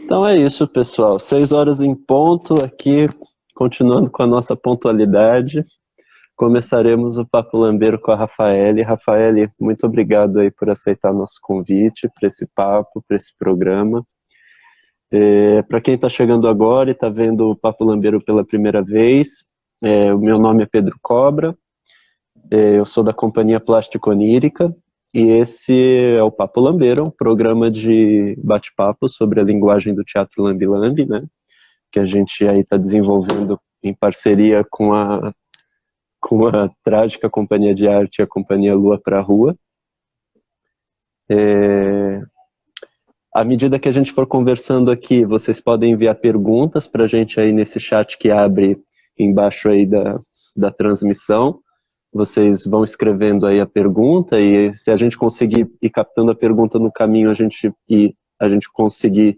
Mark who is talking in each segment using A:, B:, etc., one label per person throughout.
A: Então é isso, pessoal. 6 horas em ponto aqui, continuando com a nossa pontualidade. Começaremos o Papo Lambeiro com a Rafaele. Rafaele, muito obrigado aí por aceitar nosso convite para esse papo, para esse programa. Para quem está chegando agora e está vendo o Papo Lambeiro pela primeira vez, o meu nome é Pedro Cobra, eu sou da companhia Plástico Onírica e esse é o Papo Lambeiro, um programa de bate-papo sobre a linguagem do teatro lambe-lambe, né? Que a gente aí está desenvolvendo em parceria com a trágica companhia de arte, a companhia Lua pra Rua. À medida que a gente for conversando aqui, vocês podem enviar perguntas para a gente aí nesse chat que abre embaixo aí da transmissão. Vocês vão escrevendo aí a pergunta e se a gente conseguir ir captando a pergunta no caminho, a gente conseguir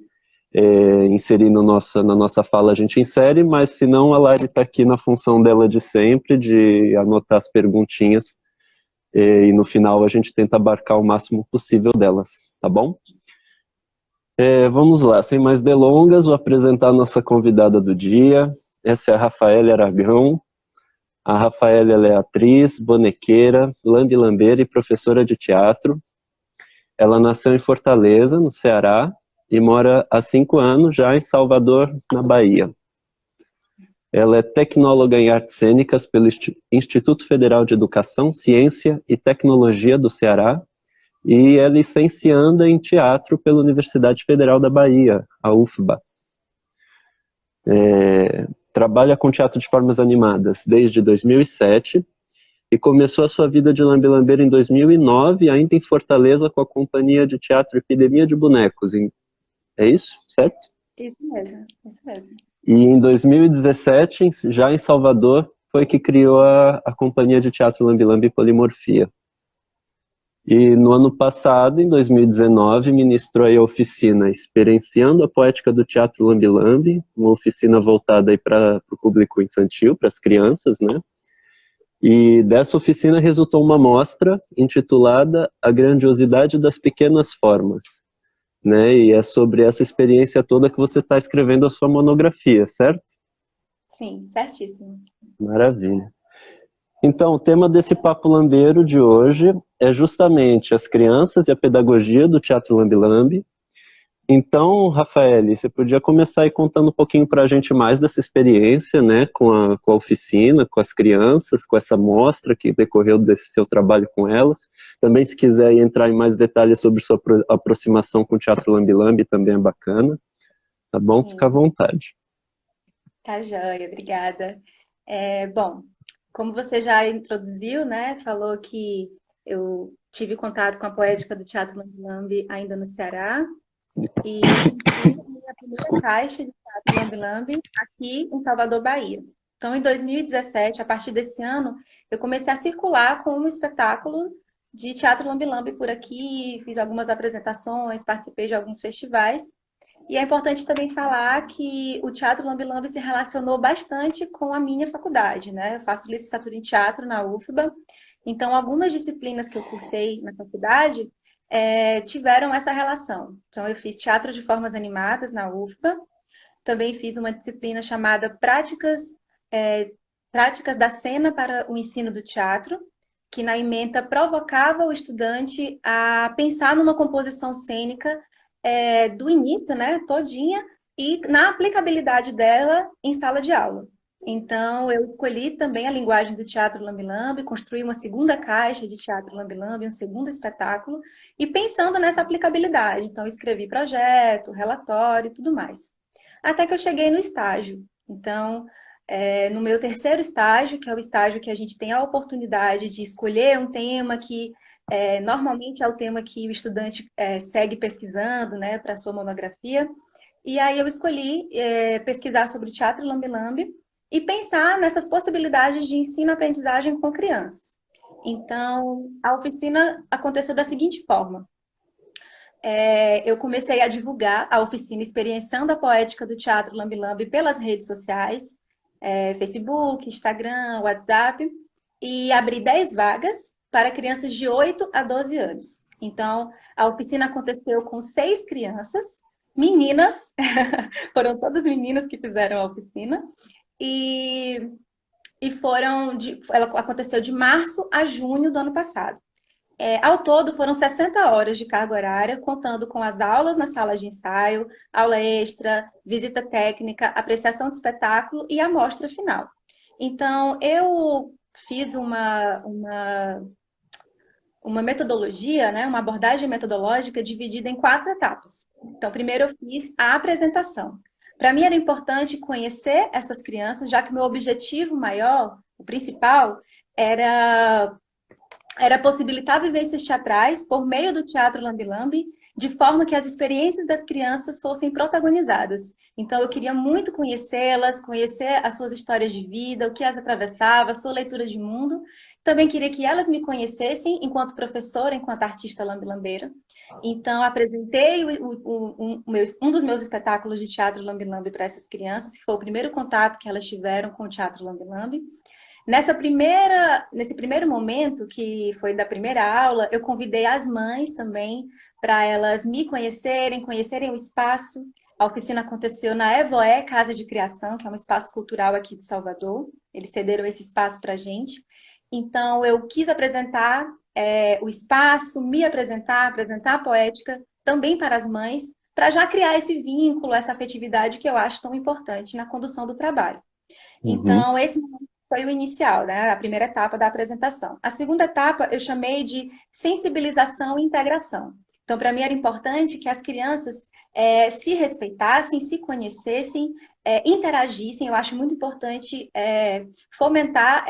A: inserir na nossa fala, a gente insere, mas se não, a Lari está aqui na função dela de sempre, de anotar as perguntinhas e no final a gente tenta abarcar o máximo possível delas, tá bom? Vamos lá, sem mais delongas, vou apresentar a nossa convidada do dia. Essa é a Rafaele Aragão. A Rafaele ela é atriz, bonequeira, lambe-lambeira e professora de teatro. Ela nasceu em Fortaleza, no Ceará, e mora há 5 anos já em Salvador, na Bahia. Ela é tecnóloga em artes cênicas pelo Instituto Federal de Educação, Ciência e Tecnologia do Ceará e é licencianda em teatro pela Universidade Federal da Bahia, a UFBA. Trabalha com teatro de formas animadas desde 2007 e começou a sua vida de lambe-lambeira em 2009, ainda em Fortaleza, com a companhia de teatro Epidemia de Bonecos. É isso? Certo?
B: Isso mesmo, isso mesmo.
A: E em 2017, já em Salvador, foi que criou a companhia de teatro Lambe-Lambe Polimorfia. E no ano passado, em 2019, ministrou aí a oficina Experienciando a Poética do Teatro Lambe-Lambe, uma oficina voltada para o público infantil, para as crianças, né? E dessa oficina resultou uma mostra intitulada A Grandiosidade das Pequenas Formas, né? E é sobre essa experiência toda que você está escrevendo a sua monografia, certo?
B: Sim, certíssimo.
A: Maravilha. Então, o tema desse Papo Lambeiro de hoje é justamente as crianças e a pedagogia do Teatro Lambe-Lambe. Então, Rafael, você podia começar aí contando um pouquinho para a gente mais dessa experiência, né, com a oficina, com as crianças, com essa mostra que decorreu desse seu trabalho com elas. Também, se quiser entrar em mais detalhes sobre sua aproximação com o Teatro Lambe-Lambe, também é bacana. Tá bom? Fica à
B: Sim,
A: vontade.
B: tá joia, obrigada. Bom, como você já introduziu, né, falou que eu tive contato com a poética do Teatro Lambe-Lambe ainda no Ceará e fiz a minha primeira caixa de Teatro Lambe-Lambe aqui em Salvador, Bahia. Então, em 2017, a partir desse ano, eu comecei a circular com um espetáculo de Teatro Lambe-Lambe por aqui, fiz algumas apresentações, participei de alguns festivais. E é importante também falar que o Teatro Lambe-Lambe se relacionou bastante com a minha faculdade, né? Eu faço licenciatura em teatro na UFBA, então algumas disciplinas que eu cursei na faculdade tiveram essa relação. Então eu fiz teatro de formas animadas na UFBA, também fiz uma disciplina chamada Práticas da Cena para o Ensino do Teatro, que na ementa provocava o estudante a pensar numa composição cênica do início, né, todinha, e na aplicabilidade dela em sala de aula. Então, eu escolhi também a linguagem do teatro Lambe-Lambe, construí uma segunda caixa de teatro Lambe-Lambe, um segundo espetáculo, e pensando nessa aplicabilidade. Então, escrevi projeto, relatório e tudo mais. Até que eu cheguei no estágio. Então, no meu terceiro estágio, que é o estágio que a gente tem a oportunidade de escolher um tema que normalmente é o tema que o estudante segue pesquisando, né, para a sua monografia. E aí eu escolhi pesquisar sobre teatro Lambe-Lambe e pensar nessas possibilidades de ensino-aprendizagem com crianças. Então, a oficina aconteceu da seguinte forma. Eu comecei a divulgar a oficina Experienciando a Poética do Teatro Lambe-Lambe pelas redes sociais, Facebook, Instagram, WhatsApp, e abri 10 vagas para crianças de 8 a 12 anos. Então, a oficina aconteceu com 6 crianças, meninas, foram todas meninas que fizeram a oficina, e, ela aconteceu de março a junho do ano passado. Ao todo, foram 60 horas de carga horária, contando com as aulas na sala de ensaio, aula extra, visita técnica, apreciação de espetáculo e a mostra final. Então, eu fiz uma metodologia, né, uma abordagem metodológica dividida em 4 etapas. Então, primeiro eu fiz a apresentação. Para mim era importante conhecer essas crianças, já que o meu objetivo maior, o principal, era possibilitar vivências teatrais por meio do Teatro Lambi-Lambi, de forma que as experiências das crianças fossem protagonizadas. Então, eu queria muito conhecê-las, conhecer as suas histórias de vida, o que as atravessava, a sua leitura de mundo. Também queria que elas me conhecessem enquanto professora, enquanto artista lambi-lambeira. Então, apresentei um dos meus espetáculos de teatro lambi-lambi para essas crianças, que foi o primeiro contato que elas tiveram com o teatro lambi-lambi. Nesse primeiro momento, que foi da primeira aula, eu convidei as mães também para elas me conhecerem, conhecerem o espaço. A oficina aconteceu na Evoé Casa de Criação, que é um espaço cultural aqui de Salvador. Eles cederam esse espaço para a gente. Então, eu quis apresentar o espaço, me apresentar a poética também para as mães, para já criar esse vínculo, essa afetividade que eu acho tão importante na condução do trabalho.
A: Uhum.
B: Então, esse foi o inicial, né? A primeira etapa da apresentação. A segunda etapa eu chamei de sensibilização e integração. Então, para mim era importante que as crianças se respeitassem, se conhecessem, interagissem. Eu acho muito importante fomentar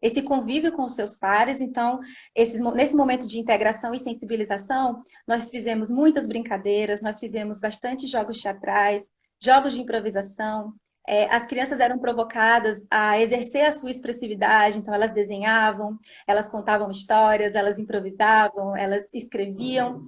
B: esse convívio com os seus pares. Então, nesse momento de integração e sensibilização, nós fizemos muitas brincadeiras, nós fizemos bastante jogos teatrais, jogos de improvisação. As crianças eram provocadas a exercer a sua expressividade, então elas desenhavam, elas contavam histórias, elas improvisavam, elas escreviam.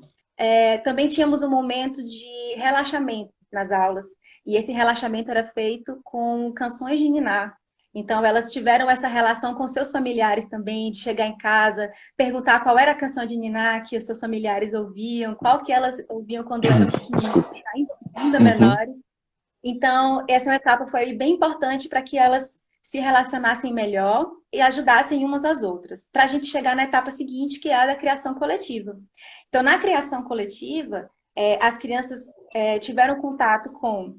B: Também tínhamos um momento de relaxamento nas aulas, e esse relaxamento era feito com canções de niná. Então elas tiveram essa relação com seus familiares também, de chegar em casa, perguntar qual era a canção de niná que os seus familiares ouviam, qual que elas ouviam quando eram pequeninas, ainda
A: Uhum.
B: menores. Então, essa etapa foi bem importante para que elas se relacionassem melhor e ajudassem umas às outras, para a gente chegar na etapa seguinte, que é a da criação coletiva. Então, na criação coletiva, as crianças tiveram contato com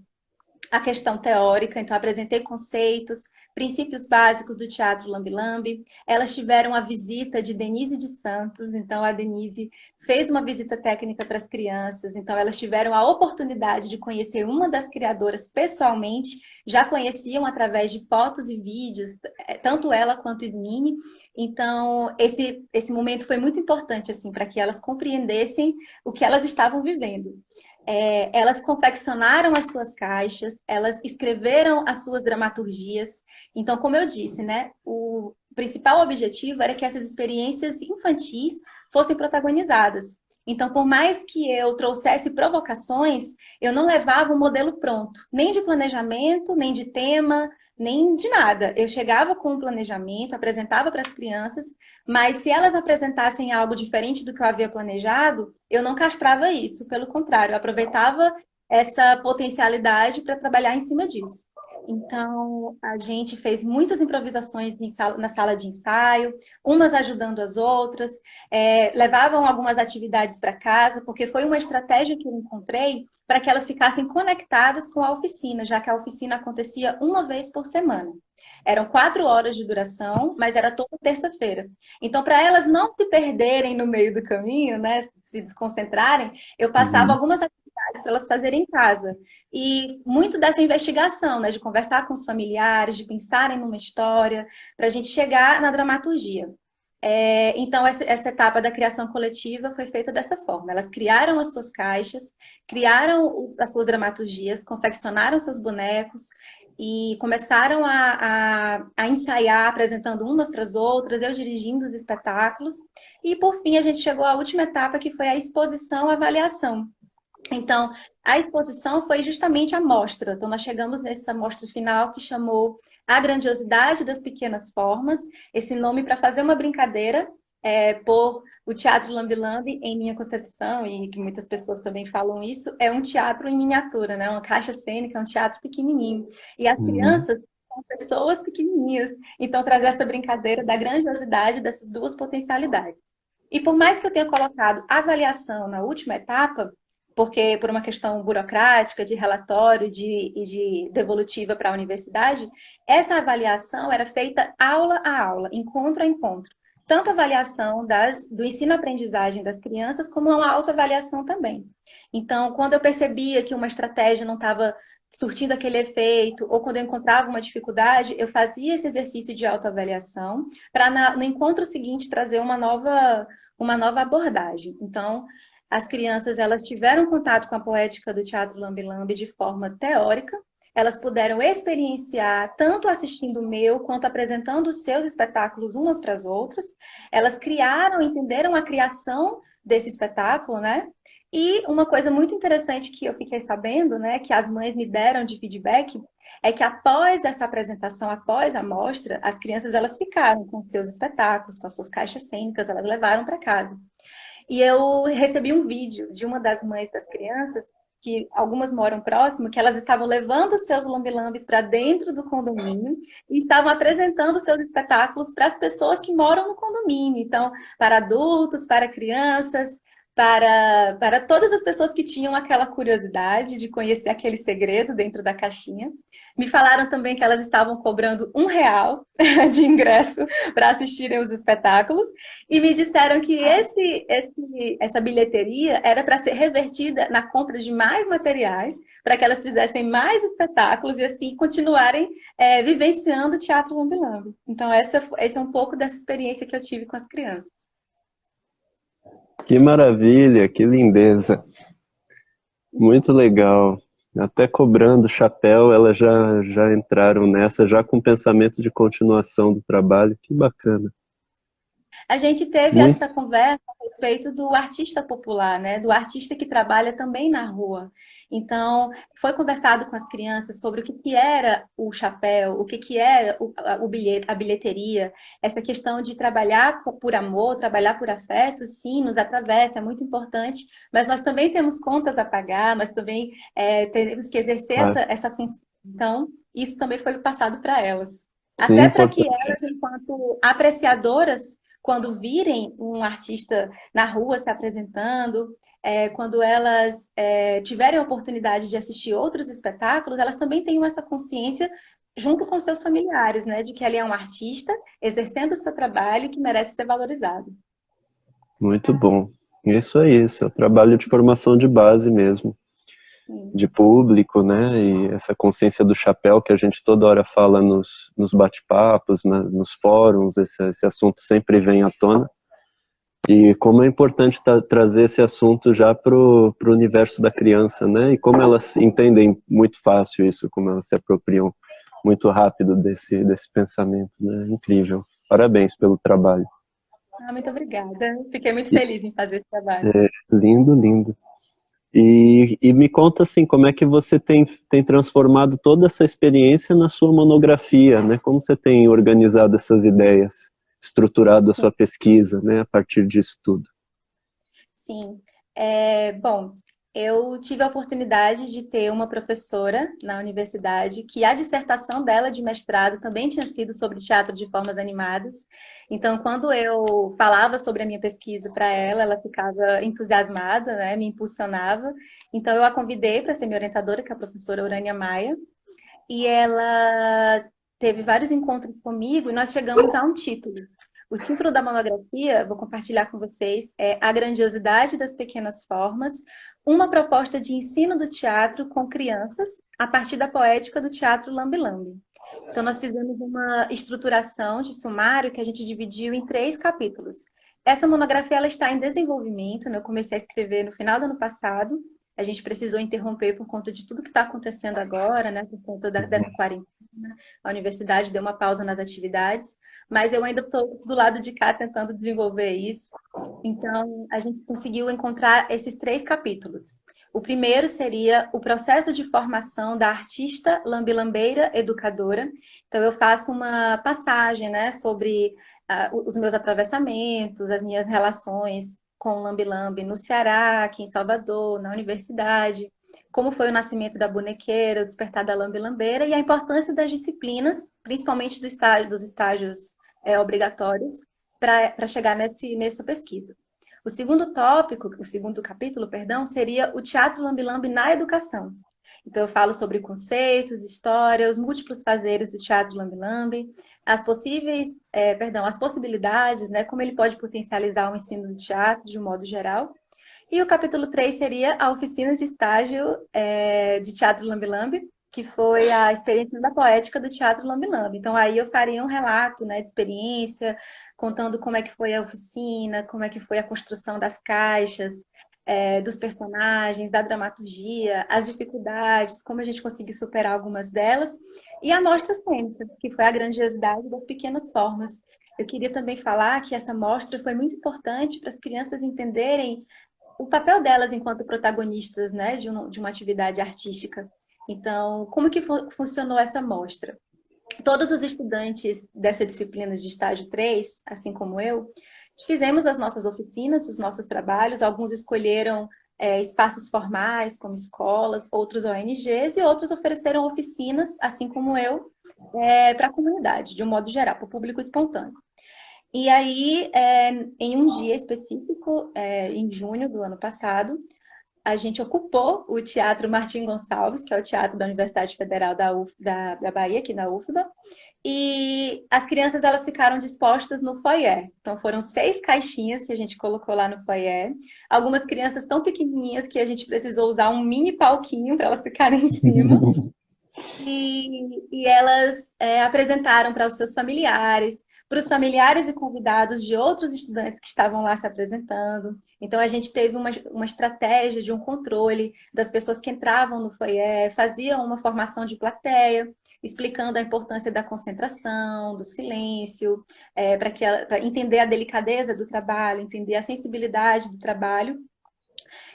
B: a questão teórica, então apresentei conceitos, princípios básicos do teatro Lambi-Lambi. Elas tiveram a visita de Denise de Santos, então a Denise fez uma visita técnica para as crianças, então elas tiveram a oportunidade de conhecer uma das criadoras pessoalmente, já conheciam através de fotos e vídeos, tanto ela quanto Ismine. Então, esse momento foi muito importante assim, para que elas compreendessem o que elas estavam vivendo. Elas confeccionaram as suas caixas, elas escreveram as suas dramaturgias. Então, como eu disse, né, o principal objetivo era que essas experiências infantis fossem protagonizadas. Então, por mais que eu trouxesse provocações, eu não levava um modelo pronto, nem de planejamento, nem de tema, nem de nada. Eu chegava com um planejamento, apresentava para as crianças, mas se elas apresentassem algo diferente do que eu havia planejado, eu não castrava isso, pelo contrário, eu aproveitava essa potencialidade para trabalhar em cima disso. Então, a gente fez muitas improvisações na sala de ensaio, umas ajudando as outras, levavam algumas atividades para casa, porque foi uma estratégia que eu encontrei para que elas ficassem conectadas com a oficina, já que a oficina acontecia uma vez por semana. Eram 4 horas de duração, mas era toda terça-feira. Então, para elas não se perderem no meio do caminho, né, se desconcentrarem, eu passava
A: Uhum.
B: algumas atividades para elas fazerem em casa. E muito dessa investigação, né, de conversar com os familiares, de pensarem numa história, para a gente chegar na dramaturgia. Então, essa etapa da criação coletiva foi feita dessa forma. Elas criaram as suas caixas, criaram as suas dramaturgias, confeccionaram seus bonecos e começaram a ensaiar, apresentando umas para as outras, eu dirigindo os espetáculos. E, por fim, a gente chegou à última etapa, que foi a exposição, avaliação. Então, a exposição foi justamente a mostra. Então, nós chegamos nessa mostra final que chamou A Grandiosidade das Pequenas Formas, esse nome para fazer uma brincadeira por o Teatro Lambi-Lambi, em minha concepção, e que muitas pessoas também falam isso, é um teatro em miniatura, né? Uma caixa cênica, é um teatro pequenininho. E as
A: Uhum.
B: crianças são pessoas pequenininhas. Então, trazer essa brincadeira da grandiosidade dessas duas potencialidades. E por mais que eu tenha colocado avaliação na última etapa, porque por uma questão burocrática, de relatório e de devolutiva para a universidade, essa avaliação era feita aula a aula, encontro a encontro. Tanto a avaliação do ensino-aprendizagem das crianças, como uma autoavaliação também. Então, quando eu percebia que uma estratégia não estava surtindo aquele efeito, ou quando eu encontrava uma dificuldade, eu fazia esse exercício de autoavaliação para no encontro seguinte trazer uma nova abordagem. Então, as crianças elas tiveram contato com a poética do Teatro Lambi-Lambi de forma teórica, elas puderam experienciar tanto assistindo o meu quanto apresentando os seus espetáculos umas para as outras. Elas criaram, entenderam a criação desse espetáculo, né? E uma coisa muito interessante que eu fiquei sabendo, né, que as mães me deram de feedback, é que após essa apresentação, após a mostra, as crianças elas ficaram com seus espetáculos, com as suas caixas cênicas, elas levaram para casa. E eu recebi um vídeo de uma das mães das crianças, que algumas moram próximo, que elas estavam levando seus lambilambes para dentro do condomínio e estavam apresentando seus espetáculos para as pessoas que moram no condomínio. Então, para adultos, para crianças, para todas as pessoas que tinham aquela curiosidade de conhecer aquele segredo dentro da caixinha. Me falaram também que elas estavam cobrando R$ 1 de ingresso para assistirem os espetáculos e me disseram que essa bilheteria era para ser revertida na compra de mais materiais, para que elas fizessem mais espetáculos e assim continuarem vivenciando o Teatro Lambi-Lambi. Então, esse é um pouco dessa experiência que eu tive com as crianças.
A: Que maravilha, que lindeza. Muito legal. Até cobrando chapéu, elas já entraram nessa, já com pensamento de continuação do trabalho. Que bacana.
B: A gente teve
A: Muito.
B: essa conversa a respeito do artista popular, né? Do artista que trabalha também na rua. Então, foi conversado com as crianças sobre o que que era o chapéu, o que que era o bilhete, a bilheteria, essa questão de trabalhar por amor, trabalhar por afeto, sim, nos atravessa, é muito importante, mas nós também temos contas a pagar, nós também temos que exercer
A: Ah,
B: essa função. Então, isso também foi passado para elas.
A: sim,
B: Até para que elas,
A: importantíssimo.
B: enquanto apreciadoras, quando virem um artista na rua se apresentando, quando elas tiverem a oportunidade de assistir outros espetáculos, elas também tenham essa consciência junto com seus familiares, né, de que ele é um artista exercendo o seu trabalho que merece ser valorizado.
A: Muito bom. Isso é isso, é o trabalho de formação de base mesmo,
B: Sim.
A: de público, né? E essa consciência do chapéu que a gente toda hora fala nos bate-papos, nos fóruns, esse assunto sempre vem à tona. E como é importante trazer esse assunto já pro universo da criança, né? E como elas entendem muito fácil isso, como elas se apropriam muito rápido desse pensamento, né? Incrível. Parabéns pelo trabalho.
B: Ah, muito obrigada. Fiquei muito feliz em fazer esse trabalho.
A: Lindo, lindo. E me conta assim, como é que você tem transformado toda essa experiência na sua monografia, né? Como você tem organizado essas ideias, estruturado a
B: Sim.
A: sua pesquisa, né? A partir disso tudo.
B: Sim. Bom, eu tive a oportunidade de ter uma professora na universidade que a dissertação dela de mestrado também tinha sido sobre teatro de formas animadas. Então, quando eu falava sobre a minha pesquisa para ela, ela ficava entusiasmada, né, me impulsionava. Então, eu a convidei para ser minha orientadora, que é a professora Urânia Maia, e ela teve vários encontros comigo e nós chegamos a um título. O título da monografia, vou compartilhar com vocês, é A Grandiosidade das Pequenas Formas, uma proposta de ensino do teatro com crianças a partir da poética do teatro Lambi-Lambi. Então, nós fizemos uma estruturação de sumário que a gente dividiu em 3 capítulos. Essa monografia ela está em desenvolvimento, né? Eu comecei a escrever no final do ano passado, a gente precisou interromper por conta de tudo que está acontecendo agora, né? Por conta dessa quarentena, a universidade deu uma pausa nas atividades, mas eu ainda estou do lado de cá tentando desenvolver isso. Então, a gente conseguiu encontrar esses 3 capítulos. O primeiro seria o processo de formação da artista lambilambeira educadora. Então, eu faço uma passagem, né, sobre os meus atravessamentos, as minhas relações com o lambe-lambe no Ceará, aqui em Salvador, na universidade, como foi o nascimento da bonequeira, o despertar da lambe-lambeira e a importância das disciplinas, principalmente dos estágios obrigatórios, para chegar nessa pesquisa. O segundo tópico, o segundo capítulo, perdão, seria o teatro lambe-lambe na educação. Então, eu falo sobre conceitos, história, os múltiplos fazeres do teatro lambe-lambe, as possibilidades, né, como ele pode potencializar o ensino do teatro de um modo geral. E o capítulo 3 seria a oficina de estágio de teatro lambe-lambe, que foi a experiência da poética do teatro lambe-lambe. Então, aí eu faria um relato, né, de experiência, contando como é que foi a oficina, como é que foi a construção das caixas, dos personagens, da dramaturgia, as dificuldades, como a gente conseguiu superar algumas delas, e a mostra cênica, que foi a grandiosidade das pequenas formas. Eu queria também falar que essa mostra foi muito importante para as crianças entenderem o papel delas enquanto protagonistas, né, de uma atividade artística. Então, como que funcionou essa mostra? Todos os estudantes dessa disciplina de estágio 3, assim como eu, fizemos as nossas oficinas, os nossos trabalhos, alguns escolheram espaços formais, como escolas, outros ONGs, e outros ofereceram oficinas, assim como eu, para a comunidade, de um modo geral, para o público espontâneo. E aí, em um dia específico, em junho do ano passado, a gente ocupou o Teatro Martim Gonçalves, que é o teatro da Universidade Federal da Bahia, aqui na UFBA, e as crianças elas ficaram dispostas no foyer. Então foram 6 caixinhas que a gente colocou lá no foyer. Algumas crianças tão pequenininhas que a gente precisou usar um mini palquinho para elas ficarem em cima. E elas apresentaram para os seus familiares, para os familiares e convidados de outros estudantes que estavam lá se apresentando. Então, a gente teve uma estratégia de um controle das pessoas que entravam no foyer, faziam uma formação de plateia, explicando a importância da concentração, do silêncio, para entender a delicadeza do trabalho, entender a sensibilidade do trabalho.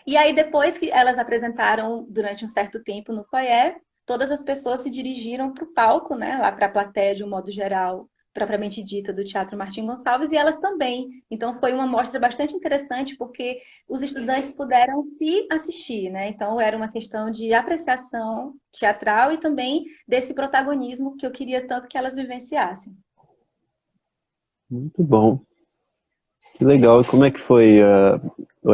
B: E aí, depois que elas apresentaram durante um certo tempo no foyer, todas as pessoas se dirigiram para o palco, né, lá para a plateia de um modo geral, propriamente dita, do Teatro Martim Gonçalves, e elas também. Então foi uma mostra bastante interessante, porque os estudantes puderam se assistir, né? Então era uma questão de apreciação teatral e também desse protagonismo que eu queria tanto que elas vivenciassem.
A: Muito bom. Que legal. E como é que foi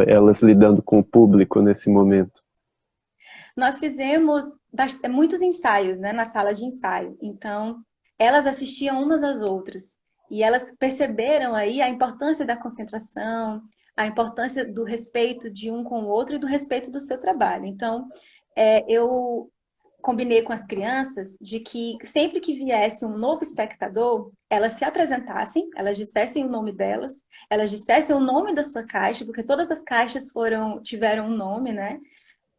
A: elas lidando com o público nesse momento?
B: Nós fizemos muitos ensaios, né, na sala de ensaio. Então, elas assistiam umas às outras. E elas perceberam aí a importância da concentração, a importância do respeito de um com o outro e do respeito do seu trabalho. Então, eu combinei com as crianças de que sempre que viesse um novo espectador, elas se apresentassem, elas dissessem o nome delas, elas dissessem o nome da sua caixa, porque todas as caixas tiveram um nome, né?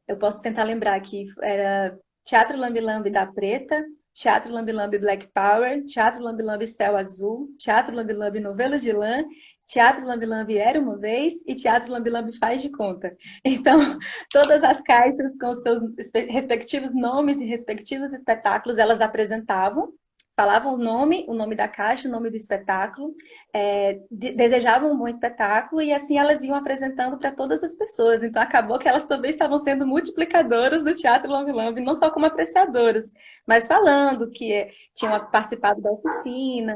B: Eu posso tentar lembrar que era Teatro Lambe-Lambe da Preta, Teatro Lambe-Lambe Black Power, Teatro Lambe-Lambe Céu Azul, Teatro Lambe-Lambe Novelo de Lã, Teatro Lambe-Lambe Era Uma Vez e Teatro Lambe-Lambe Faz de Conta. Então, todas as caixas com seus respectivos nomes e respectivos espetáculos, elas apresentavam, falavam o nome da caixa, o nome do espetáculo, desejavam um bom espetáculo e assim elas iam apresentando para todas as pessoas. Então acabou que elas também estavam sendo multiplicadoras do Teatro Lambe-Lambe, não só como apreciadoras, mas falando que tinham participado da oficina,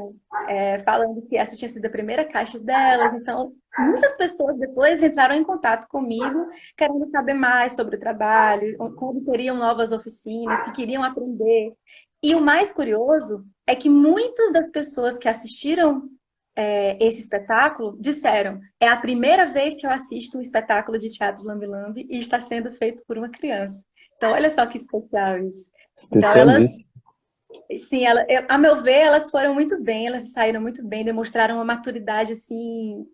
B: falando que essa tinha sido a primeira caixa delas. Então, muitas pessoas depois entraram em contato comigo, querendo saber mais sobre o trabalho, como teriam novas oficinas, que queriam aprender. E o mais curioso é que muitas das pessoas que assistiram esse espetáculo disseram: é a primeira vez que eu assisto um espetáculo de teatro Lambe-Lambe e está sendo feito por uma criança. Então, olha só que especial isso. Então, elas, sim, a meu ver, elas foram muito bem, elas saíram muito bem, demonstraram uma maturidade assim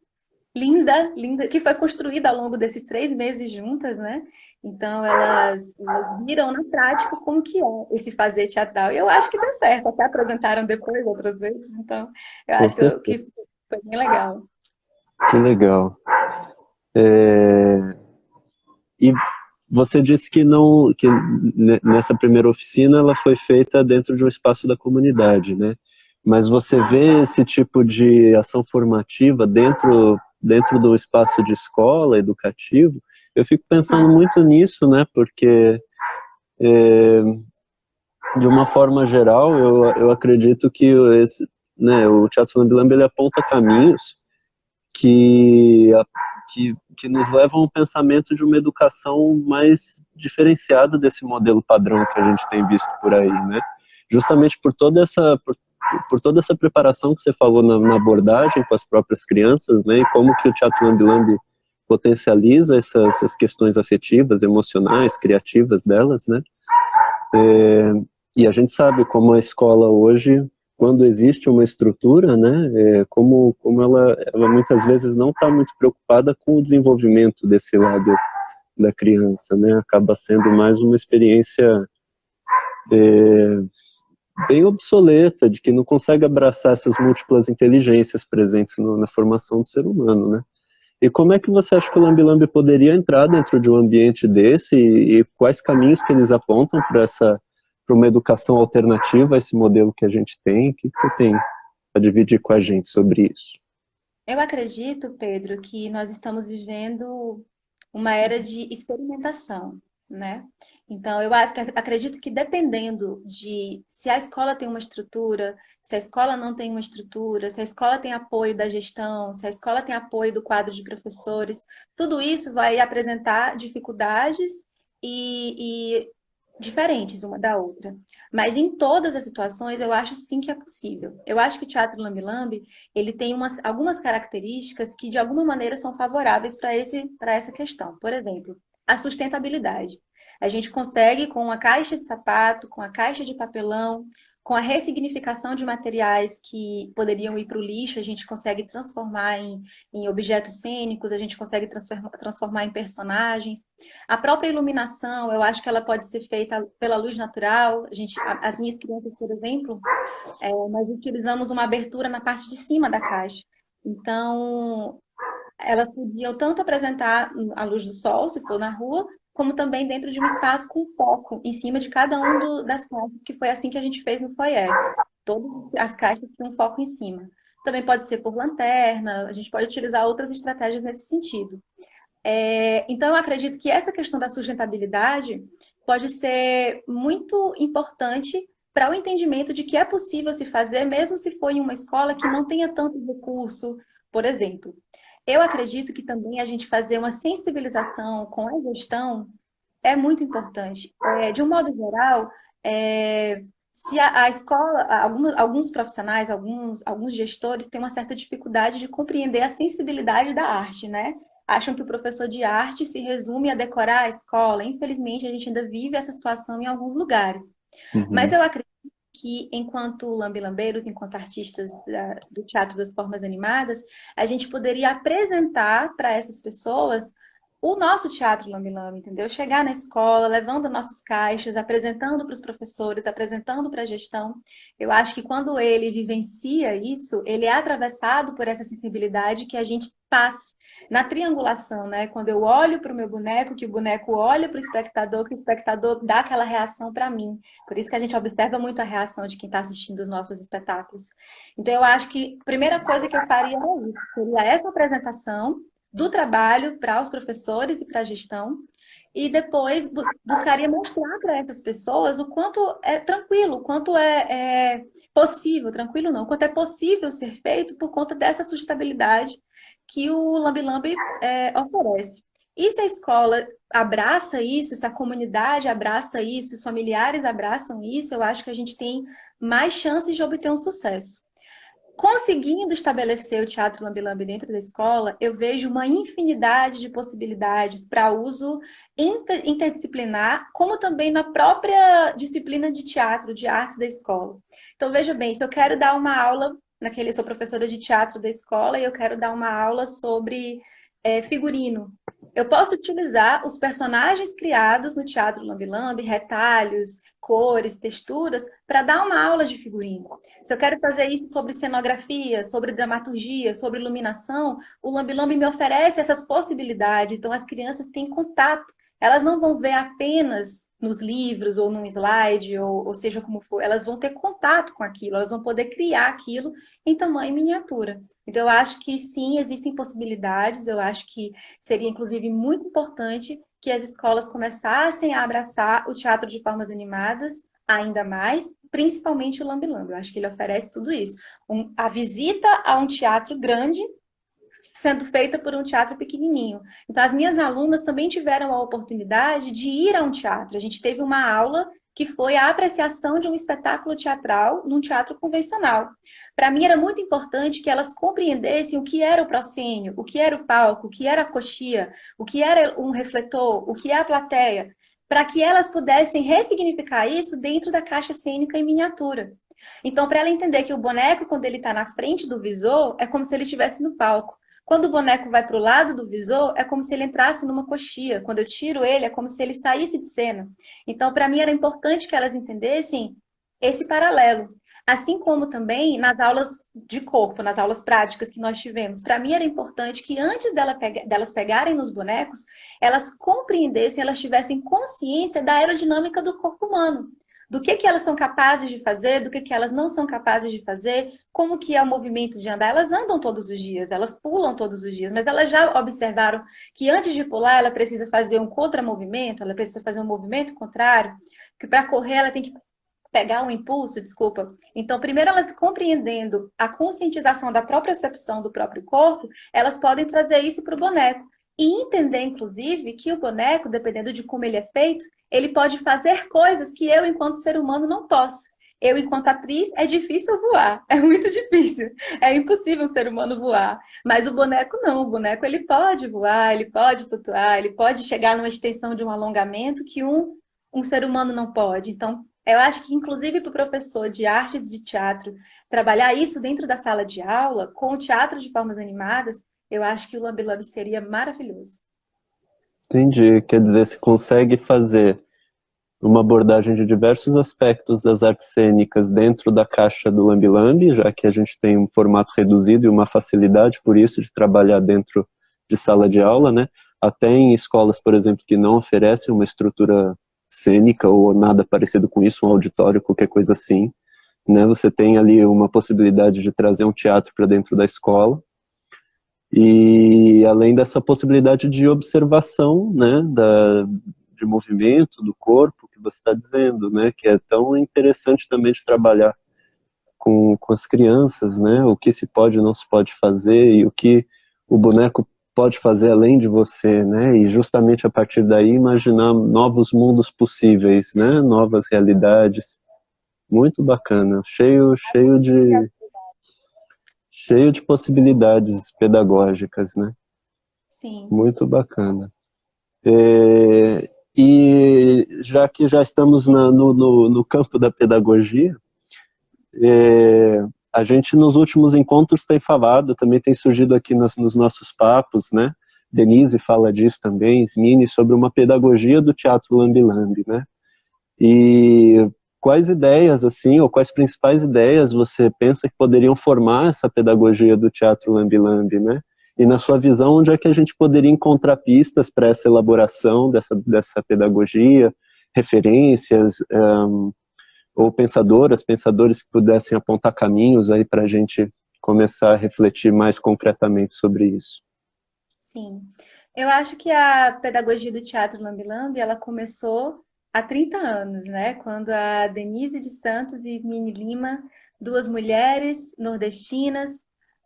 B: linda, linda, que foi construída ao longo desses 3 meses juntas, né? Então, elas viram na prática como que é esse fazer teatral. E eu acho que deu certo, até apresentaram depois outras vezes. Então, eu
A: Com
B: acho
A: certeza.
B: que foi bem legal.
A: Que legal. E você disse que não, que nessa primeira oficina ela foi feita dentro de um espaço da comunidade, né? mas você vê esse tipo de ação formativa dentro do espaço de escola, educativo. Eu fico pensando muito nisso, né, porque de uma forma geral, eu acredito que o Teatro Lambi-Lambi ele aponta caminhos que, que nos levam a um pensamento de uma educação mais diferenciada desse modelo padrão que a gente tem visto por aí, né? Justamente por toda essa preparação que você falou na abordagem com as próprias crianças, né? E como que o Teatro Lambi-Lambi potencializa essas questões afetivas, emocionais, criativas delas, né? E a gente sabe como a escola hoje, quando existe uma estrutura, né, como ela muitas vezes não está muito preocupada com o desenvolvimento desse lado da criança, né, acaba sendo mais uma experiência bem obsoleta, de que não consegue abraçar essas múltiplas inteligências presentes na formação do ser humano, né. E como é que você acha que o Lambi-Lambi poderia entrar dentro de um ambiente desse e quais caminhos que eles apontam para uma educação alternativa a esse modelo que a gente tem? O que você tem a dividir com a gente sobre isso?
B: Eu acredito, Pedro, que nós estamos vivendo uma era de experimentação, né? Então, acredito que dependendo de se a escola tem uma estrutura, se a escola não tem uma estrutura, se a escola tem apoio da gestão, se a escola tem apoio do quadro de professores, tudo isso vai apresentar dificuldades e diferentes uma da outra. Mas em todas as situações, eu acho sim que é possível. Eu acho que o Teatro Lambi-Lambi, ele tem algumas características que, de alguma maneira, são favoráveis para essa questão. Por exemplo, a sustentabilidade. A gente consegue, com a caixa de sapato, com a caixa de papelão, com a ressignificação de materiais que poderiam ir para o lixo, a gente consegue transformar em objetos cênicos, a gente consegue transformar em personagens. A própria iluminação, eu acho que ela pode ser feita pela luz natural. As minhas crianças, por exemplo, nós utilizamos uma abertura na parte de cima da caixa. Então, elas podiam tanto apresentar a luz do sol, se for na rua, como também dentro de um espaço com foco em cima de cada das caixas, que foi assim que a gente fez no foyer. Todas as caixas tinham foco em cima. Também pode ser por lanterna, a gente pode utilizar outras estratégias nesse sentido. Então, eu acredito que essa questão da sustentabilidade pode ser muito importante para o entendimento de que é possível se fazer, mesmo se for em uma escola que não tenha tanto recurso, por exemplo. Eu acredito que também a gente fazer uma sensibilização com a gestão é muito importante. De um modo geral, se a escola, alguns profissionais, alguns gestores têm uma certa dificuldade de compreender a sensibilidade da arte, né? Acham que o professor de arte se resume a decorar a escola. Infelizmente, a gente ainda vive essa situação em alguns lugares. Mas
A: Uhum.
B: eu acredito que, enquanto lambi-lambeiros, enquanto artistas do Teatro das Formas Animadas, a gente poderia apresentar para essas pessoas o nosso Teatro Lambi-Lambi, entendeu? Chegar na escola, levando nossas caixas, apresentando para os professores, apresentando para a gestão. Eu acho que quando ele vivencia isso, ele é atravessado por essa sensibilidade que a gente passa na triangulação, né? Quando eu olho para o meu boneco, que o boneco olha para o espectador, que o espectador dá aquela reação para mim. Por isso que a gente observa muito a reação de quem está assistindo os nossos espetáculos. Então, eu acho que a primeira coisa que eu faria é isso, seria essa apresentação do trabalho para os professores e para a gestão, e depois buscaria mostrar para essas pessoas o quanto é tranquilo, o quanto é possível, tranquilo não, o quanto é possível ser feito por conta dessa sustentabilidade que o Lambi-Lambi oferece. E se a escola abraça isso, se a comunidade abraça isso, os familiares abraçam isso, eu acho que a gente tem mais chances de obter um sucesso. Conseguindo estabelecer o Teatro Lambi-Lambi dentro da escola, eu vejo uma infinidade de possibilidades para uso interdisciplinar, como também na própria disciplina de teatro, de artes da escola. Então, veja bem, se eu quero dar uma aula, sou professora de teatro da escola e eu quero dar uma aula sobre figurino, eu posso utilizar os personagens criados no Teatro Lambi-Lambi, retalhos, cores, texturas, para dar uma aula de figurino. Se eu quero fazer isso sobre cenografia, sobre dramaturgia, sobre iluminação, o Lambi-Lambi me oferece essas possibilidades. Então, as crianças têm contato, elas não vão ver apenas nos livros ou num slide, ou seja como for, elas vão ter contato com aquilo, elas vão poder criar aquilo em tamanho miniatura. Então, eu acho que sim, existem possibilidades, eu acho que seria, inclusive, muito importante que as escolas começassem a abraçar o teatro de formas animadas ainda mais, principalmente o Lambe Lambe. Eu acho que ele oferece tudo isso. A visita a um teatro grande sendo feita por um teatro pequenininho. Então, as minhas alunas também tiveram a oportunidade de ir a um teatro. A gente teve uma aula que foi a apreciação de um espetáculo teatral num teatro convencional. Para mim era muito importante que elas compreendessem o que era o proscênio, o que era o palco, o que era a coxia, o que era um refletor, o que é a plateia, para que elas pudessem ressignificar isso dentro da caixa cênica em miniatura. Então, para ela entender que o boneco, quando ele está na frente do visor, é como se ele estivesse no palco. Quando o boneco vai para o lado do visor, é como se ele entrasse numa coxia. Quando eu tiro ele, é como se ele saísse de cena. Então, para mim, era importante que elas entendessem esse paralelo. Assim como também nas aulas de corpo, nas aulas práticas que nós tivemos. Para mim, era importante que antes delas pegarem nos bonecos, elas compreendessem, elas tivessem consciência da aerodinâmica do corpo humano, do que elas são capazes de fazer, do que elas não são capazes de fazer, como que é o movimento de andar. Elas andam todos os dias, elas pulam todos os dias, mas elas já observaram que antes de pular, ela precisa fazer um contramovimento, ela precisa fazer um movimento contrário, que para correr ela tem que pegar um impulso, desculpa. Então, primeiro elas compreendendo a conscientização da própria percepção do próprio corpo, elas podem trazer isso para o boneco. E entender, inclusive, que o boneco, dependendo de como ele é feito, ele pode fazer coisas que eu, enquanto ser humano, não posso. Eu, enquanto atriz, é difícil voar. É muito difícil. É impossível um ser humano voar. Mas o boneco não. O boneco, ele pode voar, ele pode flutuar, ele pode chegar numa extensão de um alongamento que um ser humano não pode. Então, eu acho que, inclusive, para o professor de artes de teatro trabalhar isso dentro da sala de aula, com o teatro de formas animadas, eu acho que o Lambe Lambe seria maravilhoso.
A: Entendi. Quer dizer, se consegue fazer uma abordagem de diversos aspectos das artes cênicas dentro da caixa do Lambe Lambe, já que a gente tem um formato reduzido e uma facilidade, por isso, de trabalhar dentro de sala de aula, né? Até em escolas, por exemplo, que não oferecem uma estrutura cênica ou nada parecido com isso, um auditório, qualquer coisa assim, né? Você tem ali uma possibilidade de trazer um teatro para dentro da escola, e além dessa possibilidade de observação, né, de movimento do corpo que você está dizendo, né, que é tão interessante também de trabalhar com as crianças, né, o que se pode e não se pode fazer e o que o boneco pode fazer além de você, né, e justamente a partir daí imaginar novos mundos possíveis, né, novas realidades. Muito bacana, cheio de possibilidades pedagógicas, né?
B: Sim.
A: Muito bacana. E já que já estamos no campo da pedagogia, a gente nos últimos encontros tem falado, também tem surgido aqui nos nossos papos, né? Denise fala disso também, Smini, sobre uma pedagogia do teatro Lambe Lambe, né? E quais ideias, assim, ou quais principais ideias você pensa que poderiam formar essa pedagogia do teatro Lambe Lambe, né? E na sua visão, onde é que a gente poderia encontrar pistas para essa elaboração dessa pedagogia, referências, ou pensadores que pudessem apontar caminhos aí para a gente começar a refletir mais concretamente sobre isso?
B: Sim. Eu acho que a pedagogia do Teatro Lambe Lambe, ela começou há 30 anos, né? Quando a Denise de Santos e Mini Lima, duas mulheres nordestinas,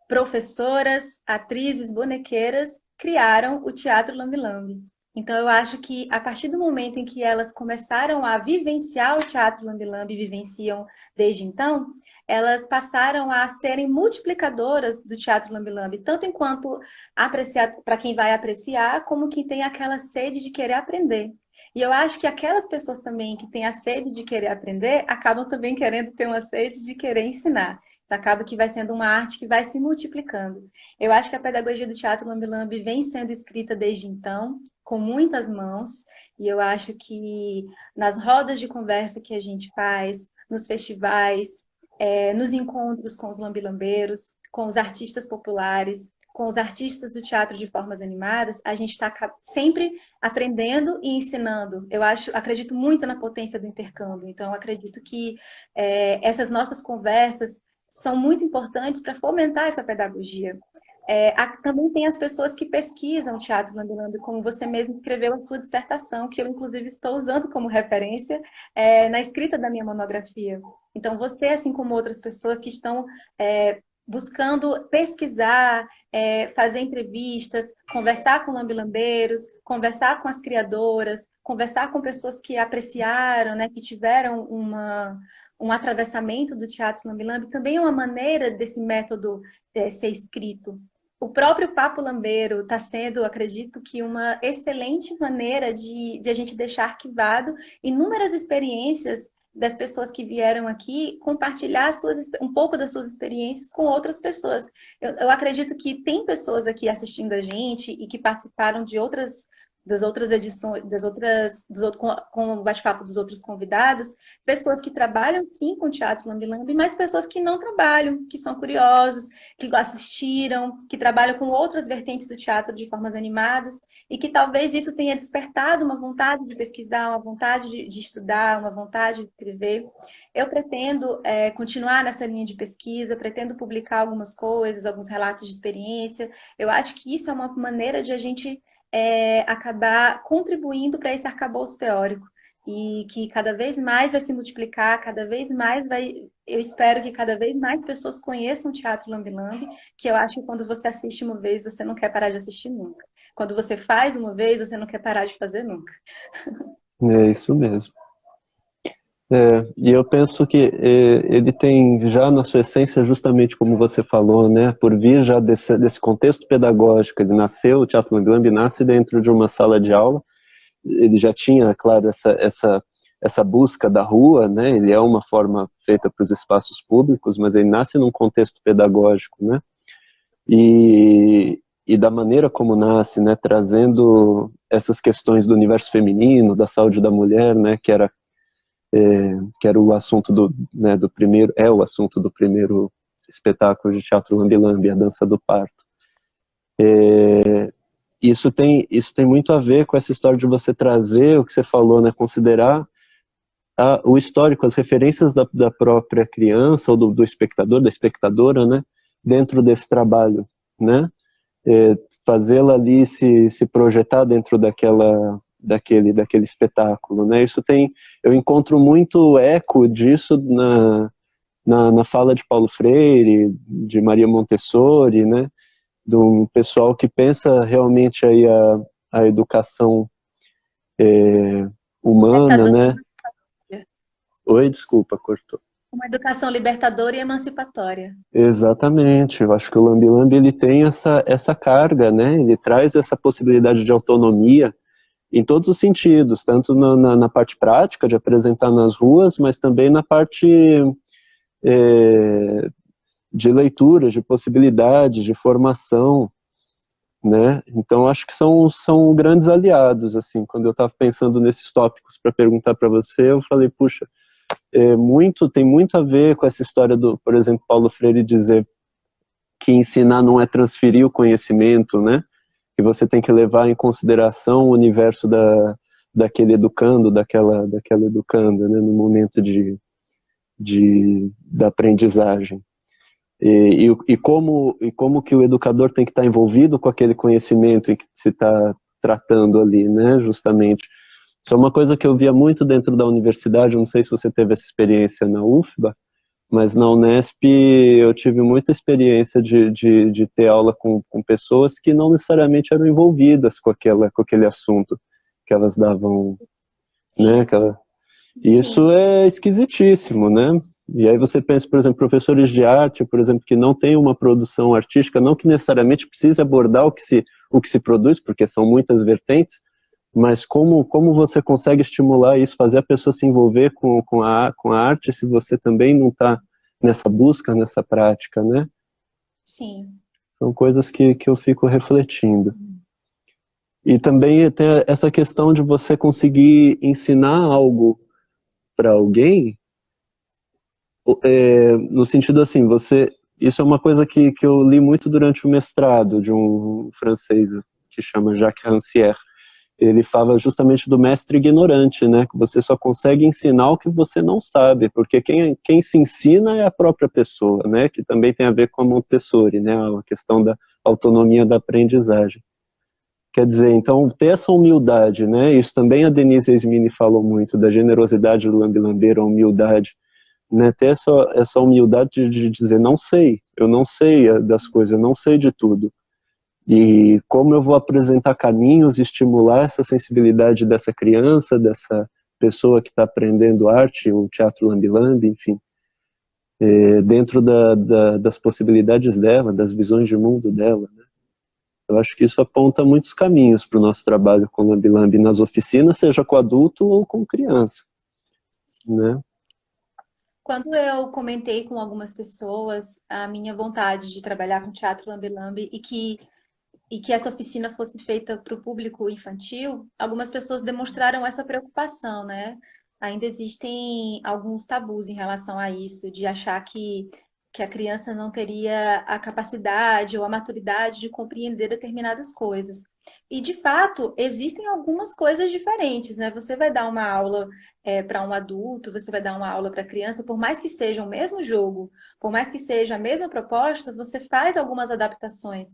B: professoras, atrizes, bonequeiras, criaram o Teatro Lambe Lambe. Então, eu acho que a partir do momento em que elas começaram a vivenciar o Teatro Lambe Lambe, vivenciam desde então, elas passaram a serem multiplicadoras do Teatro Lambe Lambe, tanto enquanto apreciar para quem vai apreciar, como quem tem aquela sede de querer aprender. E eu acho que aquelas pessoas também que têm a sede de querer aprender, acabam também querendo ter uma sede de querer ensinar. Então, acaba que vai sendo uma arte que vai se multiplicando. Eu acho que a pedagogia do Teatro Lambe Lambe vem sendo escrita desde então, com muitas mãos, e eu acho que nas rodas de conversa que a gente faz, nos festivais, nos encontros com os lambilambeiros, com os artistas populares, com os artistas do teatro de formas animadas, a gente está sempre aprendendo e ensinando. Acredito muito na potência do intercâmbio. Então, eu acredito que essas nossas conversas são muito importantes para fomentar essa pedagogia. Também tem as pessoas que pesquisam o teatro lambe-lambe, como você mesmo escreveu a sua dissertação, que eu, inclusive, estou usando como referência na escrita da minha monografia. Então, você, assim como outras pessoas que estão buscando pesquisar, fazer entrevistas, conversar com lambe-lambeiros, conversar com as criadoras, conversar com pessoas que apreciaram, né, que tiveram um atravessamento do teatro lambe-lambe, também é uma maneira desse método ser escrito. O próprio Papo Lambeiro está sendo, acredito que, uma excelente maneira de a gente deixar arquivado inúmeras experiências das pessoas que vieram aqui, compartilhar um pouco das suas experiências com outras pessoas. Eu acredito que tem pessoas aqui assistindo a gente e que participaram das outras edições, com o bate-papo dos outros convidados, pessoas que trabalham sim com teatro lambe-lambe, mas pessoas que não trabalham, que são curiosos, que assistiram, que trabalham com outras vertentes do teatro de formas animadas, e que talvez isso tenha despertado uma vontade de pesquisar, uma vontade de estudar, uma vontade de escrever. Eu pretendo continuar nessa linha de pesquisa, pretendo publicar algumas coisas, alguns relatos de experiência. Eu acho que isso é uma maneira de a gente acabar contribuindo para esse arcabouço teórico, e que cada vez mais vai se multiplicar, eu espero que cada vez mais pessoas conheçam o teatro lambe-lambe, que eu acho que quando você assiste uma vez, você não quer parar de assistir nunca. Quando você faz uma vez, você não quer parar de fazer nunca.
A: É isso mesmo. E eu penso que ele tem já na sua essência, justamente como você falou, né, por vir já desse contexto pedagógico. Ele nasceu, o Teatro lambe-lambe nasce dentro de uma sala de aula. Ele já tinha, claro, essa busca da rua, né, ele é uma forma feita para os espaços públicos, mas ele nasce num contexto pedagógico, né, e da maneira como nasce, né, trazendo essas questões do universo feminino, da saúde da mulher, né, que era o assunto do primeiro, o assunto do primeiro espetáculo de teatro lambe-lambe, a dança do parto. Isso tem muito a ver com essa história de você trazer o que você falou, né, considerar o histórico, as referências da própria criança ou do espectador, da espectadora, né, dentro desse trabalho, né, fazê-la ali se projetar dentro daquele espetáculo, né? Eu encontro muito eco disso na fala de Paulo Freire, de Maria Montessori, né? De um pessoal que pensa realmente aí a educação humana, né? Oi, desculpa, cortou.
B: Uma educação libertadora e emancipatória.
A: Exatamente, eu acho que o lambe-lambe ele tem essa carga, né? Ele traz essa possibilidade de autonomia em todos os sentidos, tanto na parte prática de apresentar nas ruas, mas também na parte de leitura, de possibilidades, de formação, né? Então acho que são grandes aliados, assim. Quando eu estava pensando nesses tópicos para perguntar para você, eu falei, puxa, tem muito a ver com essa história por exemplo, Paulo Freire dizer que ensinar não é transferir o conhecimento, né? Que você tem que levar em consideração o universo daquele educando, daquela educanda, né, no momento da aprendizagem. E como que o educador tem que estar envolvido com aquele conhecimento em que se está tratando ali, né, justamente. Isso é uma coisa que eu via muito dentro da universidade, eu não sei se você teve essa experiência na UFBA, mas na Unesp eu tive muita experiência de ter aula com pessoas que não necessariamente eram envolvidas com aquele assunto que elas davam, né? Isso é esquisitíssimo, né? E aí você pensa, por exemplo, professores de arte, por exemplo, que não têm uma produção artística, não que necessariamente precise abordar o que se produz, porque são muitas vertentes, mas como você consegue estimular isso, fazer a pessoa se envolver com a arte, se você também não está nessa busca, nessa prática, né?
B: Sim.
A: São coisas que eu fico refletindo. E também tem essa questão de você conseguir ensinar algo para alguém, no sentido assim, você isso é uma coisa que eu li muito durante o mestrado, de um francês que chama Jacques Rancière. Ele fala justamente do mestre ignorante, né? Que você só consegue ensinar o que você não sabe, porque quem se ensina é a própria pessoa, né? Que também tem a ver com a Montessori, né? A questão da autonomia da aprendizagem. Quer dizer, então, ter essa humildade, né? Isso também a Denise Esmini falou muito, da generosidade do lambe-lambeiro, a humildade, né? Ter essa humildade de dizer, não sei, eu não sei das coisas, eu não sei de tudo. E como eu vou apresentar caminhos, estimular essa sensibilidade dessa criança, dessa pessoa que está aprendendo arte, o teatro lambe-lambe, enfim, dentro das possibilidades dela, das visões de mundo dela, né? Eu acho que isso aponta muitos caminhos para o nosso trabalho com lambe-lambe nas oficinas, seja com adulto ou com criança, né?
B: Quando eu comentei com algumas pessoas a minha vontade de trabalhar com teatro lambe-lambe e que essa oficina fosse feita para o público infantil, algumas pessoas demonstraram essa preocupação, né? Ainda existem alguns tabus em relação a isso, de achar que a criança não teria a capacidade ou a maturidade de compreender determinadas coisas. E, de fato, existem algumas coisas diferentes, né? Você vai dar uma aula para um adulto, você vai dar uma aula para criança, por mais que seja o mesmo jogo, por mais que seja a mesma proposta, você faz algumas adaptações.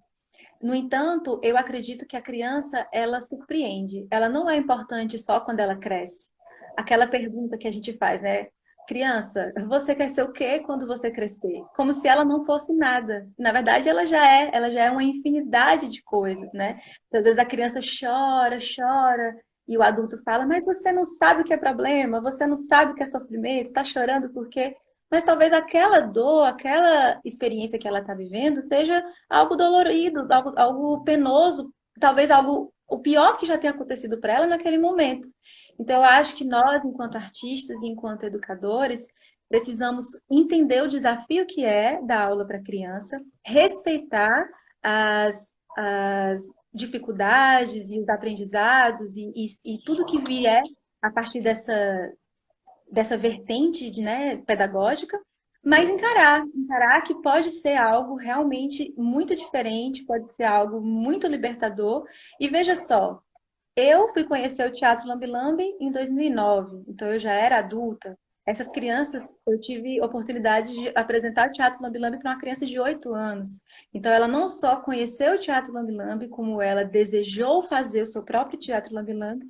B: No entanto, eu acredito que a criança, ela surpreende. Ela não é importante só quando ela cresce. Aquela pergunta que a gente faz, né? Criança, você quer ser o quê quando você crescer? Como se ela não fosse nada. Na verdade, ela já é uma infinidade de coisas, né? Então, às vezes a criança chora, chora, e o adulto fala, mas você não sabe o que é problema, você não sabe o que é sofrimento, está chorando por quê? Mas talvez aquela dor, aquela experiência que ela está vivendo seja algo dolorido, algo penoso, talvez algo o pior que já tenha acontecido para ela naquele momento. Então, eu acho que nós, enquanto artistas e enquanto educadores, precisamos entender o desafio que é dar aula para criança, respeitar as dificuldades e os aprendizados e tudo que vier a partir dessa vertente né, pedagógica, mas encarar que pode ser algo realmente muito diferente, pode ser algo muito libertador. E veja só, eu fui conhecer o Teatro Lambe-Lambe em 2009, então eu já era adulta. Essas crianças, eu tive oportunidade de apresentar o Teatro Lambe-Lambe para uma criança de 8 anos. Então, ela não só conheceu o Teatro Lambe-Lambe, como ela desejou fazer o seu próprio Teatro Lambe-Lambe,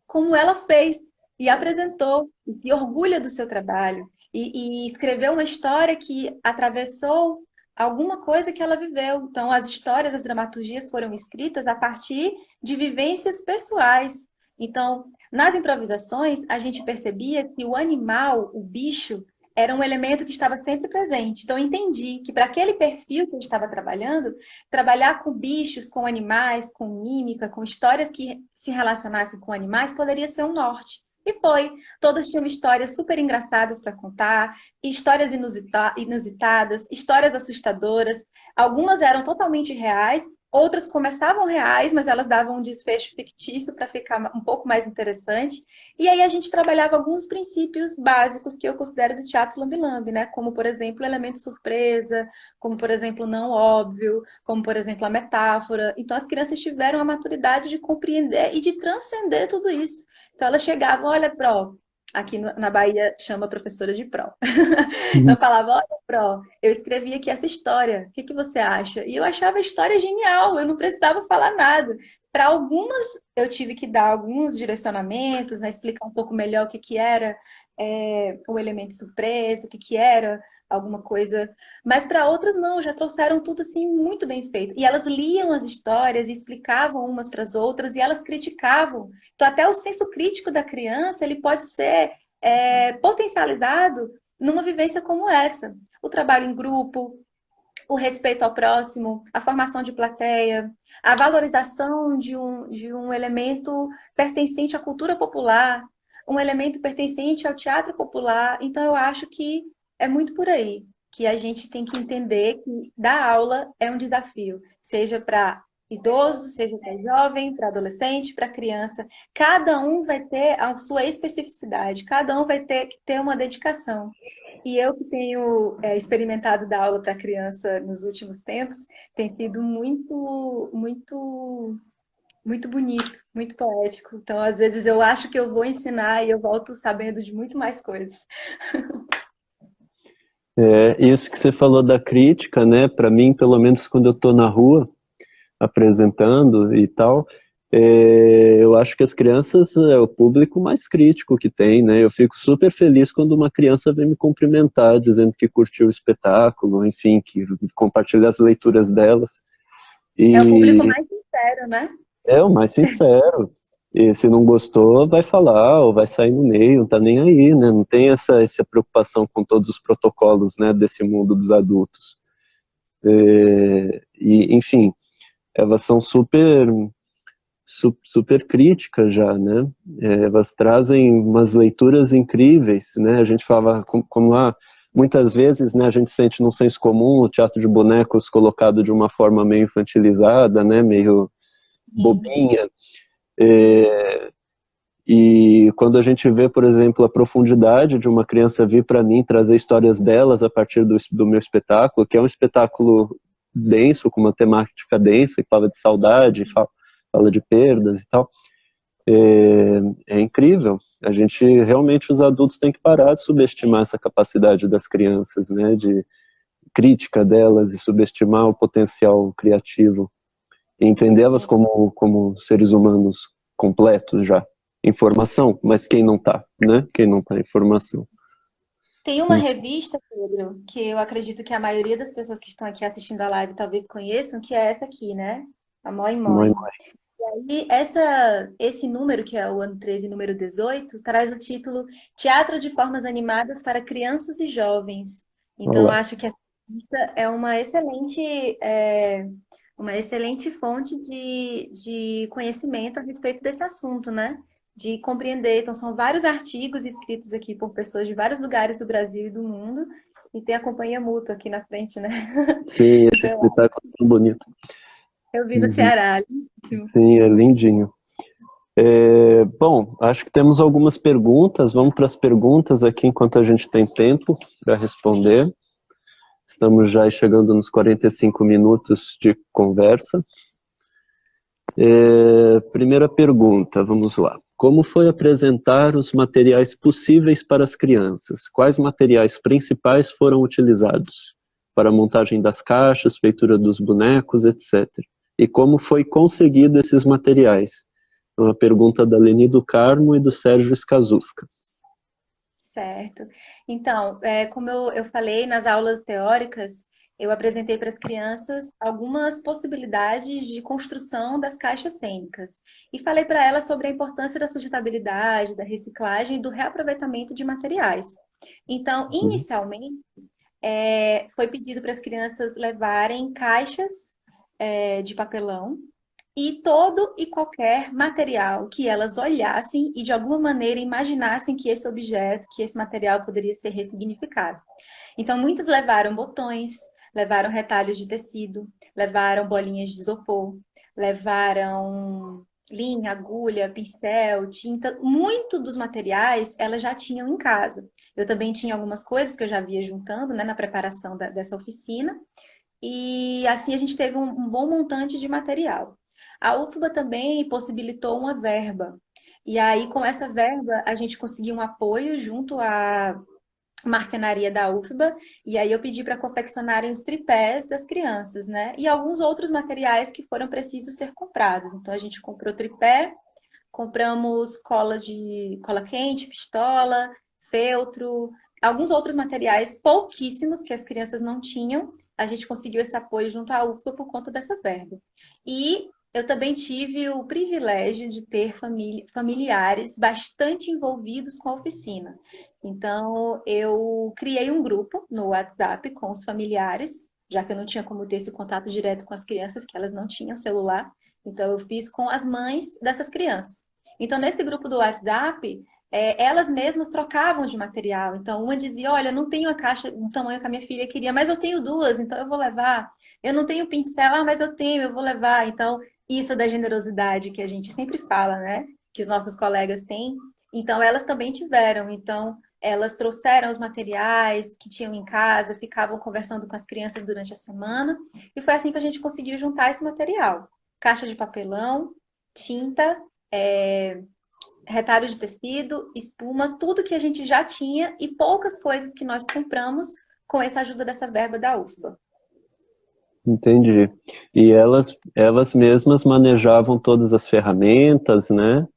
B: como ela fez e apresentou, e se orgulha do seu trabalho, e escreveu uma história que atravessou alguma coisa que ela viveu. Então, as histórias, as dramaturgias foram escritas a partir de vivências pessoais. Então, nas improvisações, a gente percebia que o animal, o bicho, era um elemento que estava sempre presente. Então, eu entendi que para aquele perfil que eu estava trabalhando, trabalhar com bichos, com animais, com mímica, com histórias que se relacionassem com animais, poderia ser um norte. E foi. Todas tinham histórias super engraçadas para contar, histórias inusitadas, histórias assustadoras. Algumas eram totalmente reais, outras começavam reais, mas elas davam um desfecho fictício para ficar um pouco mais interessante. E aí a gente trabalhava alguns princípios básicos que eu considero do teatro lambe-lambe, né? Como, por exemplo, o elemento surpresa, como, por exemplo, o não óbvio, como, por exemplo, a metáfora. Então, as crianças tiveram a maturidade de compreender e de transcender tudo isso. Então, elas chegavam, olha, Pro, aqui na Bahia chama professora de Pro. Então, eu falava, olha, Pro, eu escrevi aqui essa história, o que que você acha? E eu achava a história genial, eu não precisava falar nada. Para algumas, eu tive que dar alguns direcionamentos, né, explicar um pouco melhor o que que era o elemento surpresa, o que que era alguma coisa. Mas para outras, não, já trouxeram tudo assim muito bem feito. E elas liam as histórias e explicavam umas para as outras e elas criticavam. Então, até o senso crítico da criança, ele pode ser potencializado numa vivência como essa. O trabalho em grupo, o respeito ao próximo, a formação de plateia, a valorização de um elemento pertencente à cultura popular, um elemento pertencente ao teatro popular. Então, eu acho que é muito por aí que a gente tem que entender que dar aula é um desafio, seja para idoso, seja para jovem, para adolescente, para criança. Cada um vai ter a sua especificidade, cada um vai ter que ter uma dedicação. E eu que tenho experimentado dar aula para criança nos últimos tempos, tem sido muito bonito, muito poético. Então, às vezes eu acho que eu vou ensinar e eu volto sabendo de muito mais coisas.
A: Isso que você falou da crítica, né? Para mim, pelo menos quando eu estou na rua apresentando e tal, eu acho que as crianças é o público mais crítico que tem, né? Eu fico super feliz quando uma criança vem me cumprimentar, dizendo que curtiu o espetáculo, enfim, que compartilha as leituras delas.
B: É o público
A: E
B: mais sincero, né?
A: é o mais sincero. E se não gostou, vai falar ou vai sair no meio, não tá nem aí, né? Não tem essa preocupação com todos os protocolos, né, desse mundo dos adultos. Enfim, elas são super críticas já, né? Elas trazem umas leituras incríveis, né? A gente fala como lá, muitas vezes, né, a gente sente num senso comum o teatro de bonecos colocado de uma forma meio infantilizada, né, meio
B: Sim,
A: bobinha.
B: sim.
A: E quando a gente vê, por exemplo, a profundidade de uma criança vir para mim trazer histórias delas a partir do meu espetáculo, que é um espetáculo denso, com uma temática densa, que fala de saudade, fala de perdas e tal, é incrível. A gente, realmente, os adultos têm que parar de subestimar essa capacidade das crianças, né, de crítica delas e subestimar o potencial criativo e entendê-las
B: Sim.
A: como seres humanos completos já. Informação, mas quem não tá, né? Quem não tá em formação.
B: Tem uma
A: Enfim,
B: revista, Pedro, que eu acredito que a maioria das pessoas que estão aqui assistindo a live talvez conheçam, que é essa aqui, né? A Moi
A: mãe,
B: Moi. E esse número, que é o ano 13, número 18, traz o título Teatro de Formas Animadas para Crianças e Jovens. Então, eu
A: olá.
B: acho que essa revista é uma excelente fonte de conhecimento a respeito desse assunto, né? De compreender. Então, são vários artigos escritos aqui por pessoas de vários lugares do Brasil e do mundo, e tem a companhia mútua aqui na frente, né?
A: Sim, esse
B: Então,
A: espetáculo é tão bonito.
B: eu vi no
A: Uhum.
B: Ceará, lindíssimo.
A: Sim, é lindinho. Bom, acho que temos algumas perguntas. Vamos para as perguntas aqui enquanto a gente tem tempo para responder. Estamos já chegando nos 45 minutos de conversa. Primeira pergunta, vamos lá. Como foi apresentar os materiais possíveis para as crianças? Quais materiais principais foram utilizados para a montagem das caixas, feitura dos bonecos, etc. E como foi conseguido esses materiais? É uma pergunta da Leni do Carmo e do Sérgio Skazufka.
B: Certo. Então, como eu falei nas aulas teóricas, eu apresentei para as crianças algumas possibilidades de construção das caixas cênicas. E falei para elas sobre a importância da sustentabilidade, da reciclagem e do reaproveitamento de materiais. Então,
A: Uhum.
B: inicialmente, foi pedido para as crianças levarem caixas, de papelão e todo e qualquer material que elas olhassem e de alguma maneira imaginassem que esse objeto, que esse material poderia ser ressignificado. Então, muitos levaram botões, levaram retalhos de tecido, levaram bolinhas de isopor, levaram linha, agulha, pincel, tinta. Muito dos materiais elas já tinham em casa. Eu também tinha algumas coisas que eu já via juntando, né, na preparação dessa oficina. E assim a gente teve um bom montante de material. A UFBA também possibilitou uma verba. E aí, com essa verba, a gente conseguiu um apoio junto à marcenaria da UFBA, e aí eu pedi para confeccionarem os tripés das crianças, né? E alguns outros materiais que foram precisos ser comprados. Então, a gente comprou tripé, compramos cola quente, pistola, feltro, alguns outros materiais pouquíssimos que as crianças não tinham. A gente conseguiu esse apoio junto à UFBA por conta dessa verba. E eu também tive o privilégio de ter familiares bastante envolvidos com a oficina. Então, eu criei um grupo no WhatsApp com os familiares, já que eu não tinha como ter esse contato direto com as crianças, que elas não tinham celular. Então, eu fiz com as mães dessas crianças. Então, nesse grupo do WhatsApp, elas mesmas trocavam de material. Então, uma dizia, olha, não tenho a caixa do tamanho que a minha filha queria, mas eu tenho duas, então eu vou levar. Eu não tenho pincel, mas eu tenho, eu vou levar. Então, isso da generosidade que a gente sempre fala, né? Que os nossos colegas têm. Então, elas também tiveram. Então, elas trouxeram os materiais que tinham em casa, ficavam conversando com as crianças durante a semana. E foi assim que a gente conseguiu juntar esse material. Caixa de papelão, tinta, é, retalho de tecido, espuma, tudo que a gente já tinha e poucas coisas que nós compramos com essa ajuda dessa verba da UFBA.
A: Entendi. E elas mesmas manejavam todas as ferramentas, né?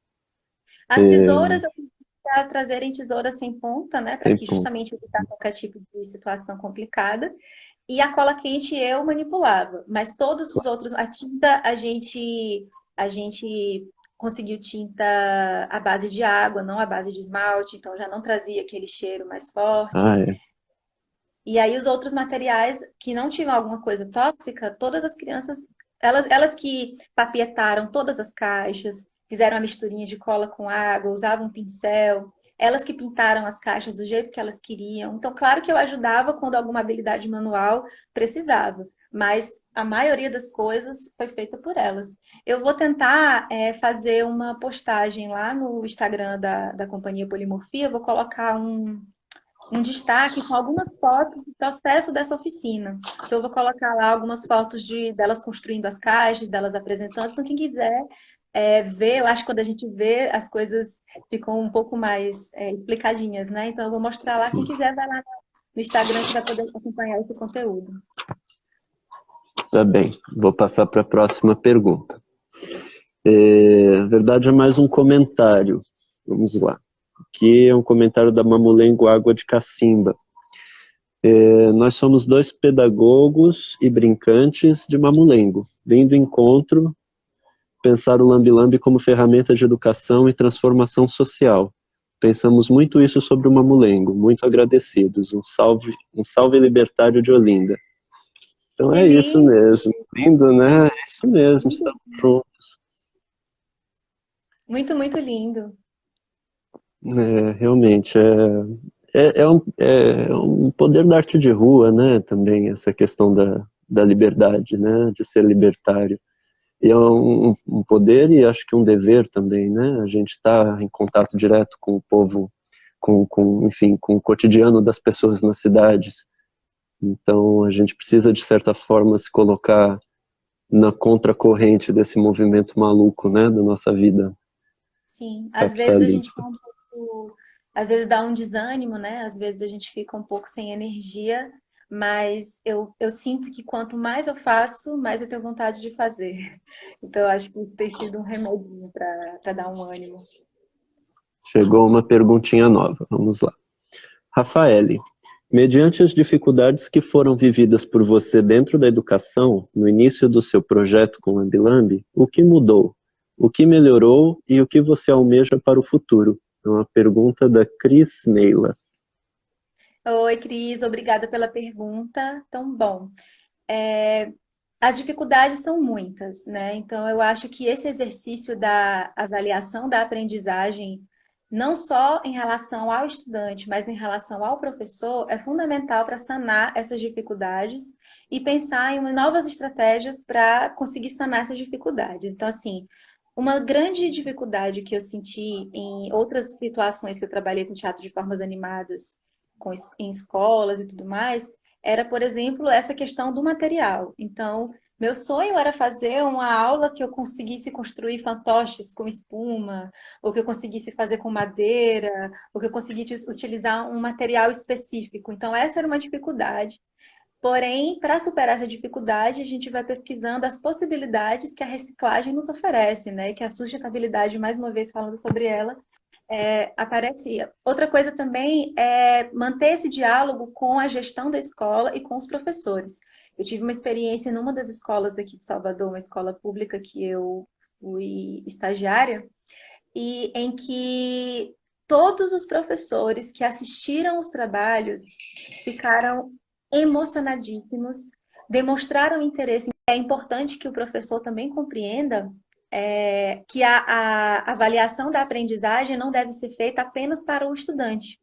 B: As tesouras, eu pedi para trazerem tesouras sem ponta, né? Para
A: Tem
B: que
A: ponto.
B: justamente evitar qualquer tipo de situação complicada. E a cola quente eu manipulava, mas todos os outros, a tinta a gente conseguiu tinta à base de água, não à base de esmalte, então já não trazia aquele cheiro mais
A: Ah,
B: forte.
A: é.
B: E aí os outros materiais que não tinham alguma coisa tóxica, todas as crianças, elas que papietaram todas as caixas, fizeram a misturinha de cola com água, usavam um pincel, elas que pintaram as caixas do jeito que elas queriam. Então, claro que eu ajudava quando alguma habilidade manual precisava, mas a maioria das coisas foi feita por elas. Eu vou tentar fazer uma postagem lá no Instagram da Companhia Polimorfia, vou colocar um destaque com algumas fotos do processo dessa oficina. Então, eu vou colocar lá algumas fotos delas construindo as caixas, delas apresentando. Então, quem quiser ver, eu acho que quando a gente vê, as coisas ficam um pouco mais explicadinhas, né? Então, eu vou mostrar lá. Quem
A: Sim.
B: quiser, vai lá no Instagram que vai poder acompanhar esse conteúdo.
A: Tá bem. Vou passar para a próxima pergunta. Na verdade, é mais um comentário. Vamos lá. Aqui é um comentário da Mamulengo Água de Cacimba. Nós somos dois pedagogos e brincantes de Mamulengo, vindo encontro pensar o Lambi-Lambi como ferramenta de educação e transformação social. Pensamos muito isso sobre o Mamulengo, muito agradecidos. Um salve libertário de Olinda. Então
B: Que
A: é isso
B: lindo!
A: mesmo. Lindo, né? É isso mesmo,
B: Muito,
A: estamos juntos.
B: muito, muito lindo.
A: Realmente, é um poder da arte de rua, né? Também essa questão da liberdade, né? De ser libertário. E é um poder e acho que um dever também, né? A gente está em contato direto com o povo, enfim, com o cotidiano das pessoas nas cidades. Então a gente precisa, de certa forma, se colocar na contracorrente desse movimento maluco, né? Da nossa vida
B: Sim, às vezes a gente
A: capitalista.
B: tá um pouco, às vezes dá um desânimo, né? Às vezes a gente fica um pouco sem energia, mas eu sinto que quanto mais eu faço, mais eu tenho vontade de fazer. Então, eu acho que tem sido um remedinho para dar um ânimo.
A: Chegou uma perguntinha nova, vamos lá. Rafaele, mediante as dificuldades que foram vividas por você dentro da educação, no início do seu projeto com o Lambi, o que mudou? O que melhorou e o que você almeja para o futuro? É uma pergunta da Cris Neila.
B: Oi, Cris, obrigada pela pergunta. Tão bom. As dificuldades são muitas, né? Então, eu acho que esse exercício da avaliação da aprendizagem, não só em relação ao estudante, mas em relação ao professor, é fundamental para sanar essas dificuldades e pensar em novas estratégias para conseguir sanar essas dificuldades. Então, assim, uma grande dificuldade que eu senti em outras situações que eu trabalhei com teatro de formas animadas, em escolas e tudo mais, era, por exemplo, essa questão do material. Então, meu sonho era fazer uma aula que eu conseguisse construir fantoches com espuma, ou que eu conseguisse fazer com madeira, ou que eu conseguisse utilizar um material específico. Então, essa era uma dificuldade. Porém, para superar essa dificuldade, a gente vai pesquisando as possibilidades que a reciclagem nos oferece, né? Que a sustentabilidade, mais uma vez falando sobre ela, aparecia. Outra coisa também é manter esse diálogo com a gestão da escola e com os professores. Eu tive uma experiência numa das escolas daqui de Salvador, uma escola pública que eu fui estagiária, e em que todos os professores que assistiram os trabalhos ficaram emocionadíssimos, demonstraram interesse. É importante que o professor também compreenda que a avaliação da aprendizagem não deve ser feita apenas para o estudante,